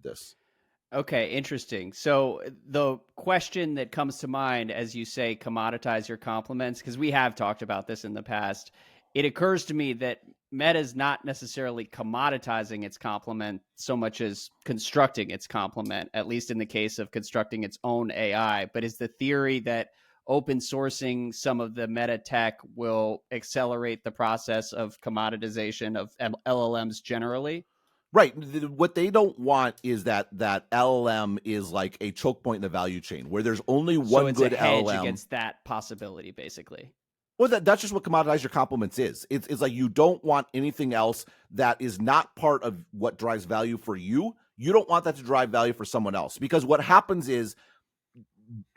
this. Okay, interesting. So the question that comes to mind as you say commoditize your compliments, because we have talked about this in the past, it occurs to me that Meta is not necessarily commoditizing its complement so much as constructing its complement, at least in the case of constructing its own AI. But is the theory that open sourcing some of the meta tech will accelerate the process of commoditization of LLMs generally? Right. What they don't want is that LLM is like a choke point in the value chain where there's only So one it's a good hedge LLM. against that possibility, basically. Well, that's just what commoditize your compliments is. It's like you don't want anything else that is not part of what drives value for you. You don't want that to drive value for someone else, because what happens is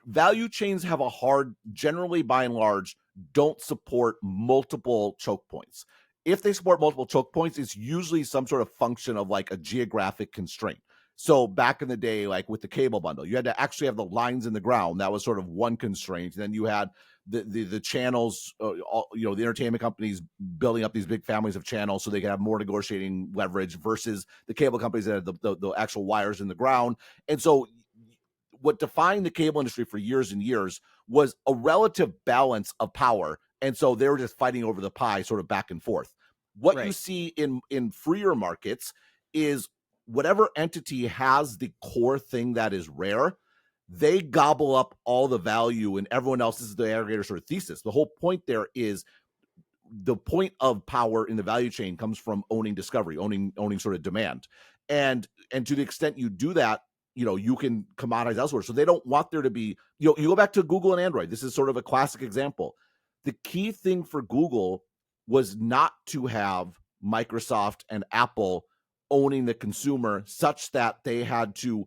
value chains have a hard, generally by and large, don't support multiple choke points. If they support multiple choke points, it's usually some sort of function of like a geographic constraint. So back in the day, like with the cable bundle, you had to actually have the lines in the ground. That was sort of one constraint. And then you had the channels, the entertainment companies building up these big families of channels so they could have more negotiating leverage versus the cable companies that had the actual wires in the ground. And so what defined the cable industry for years and years was a relative balance of power. And so they were just fighting over the pie sort of back and forth. What you Right. see in freer markets is whatever entity has the core thing that is rare, they gobble up all the value, and everyone else, this is the aggregator sort of thesis. The whole point there is the point of power in the value chain comes from owning discovery, owning sort of demand. And to the extent you do that, you can commoditize elsewhere. So they don't want there to be, you go back to Google and Android. This is sort of a classic example. The key thing for Google was not to have Microsoft and Apple owning the consumer such that they had to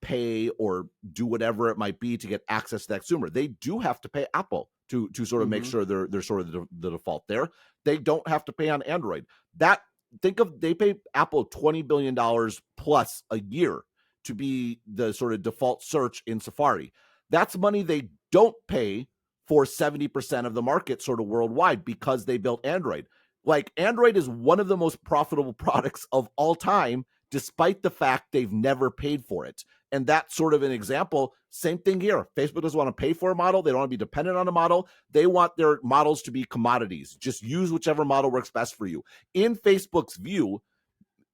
pay or do whatever it might be to get access to that consumer. They do have to pay Apple to sort of make sure they're sort of the default there. They don't have to pay on Android. They pay Apple $20 billion plus a year to be the sort of default search in Safari. That's money they don't pay for 70% of the market sort of worldwide because they built Android. Like, Android is one of the most profitable products of all time, despite the fact they've never paid for it. And that's sort of an example. Same thing here. Facebook doesn't want to pay for a model. They don't want to be dependent on a model. They want their models to be commodities. Just use whichever model works best for you. In Facebook's view,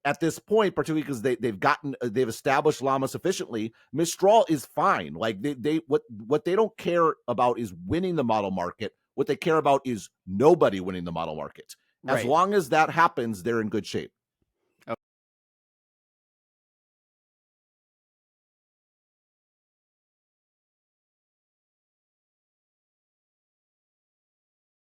at this point, particularly because they've established Llama sufficiently, Mistral is fine. Like, what they don't care about is winning the model market. What they care about is nobody winning the model market. As Right. long as that happens, they're in good shape.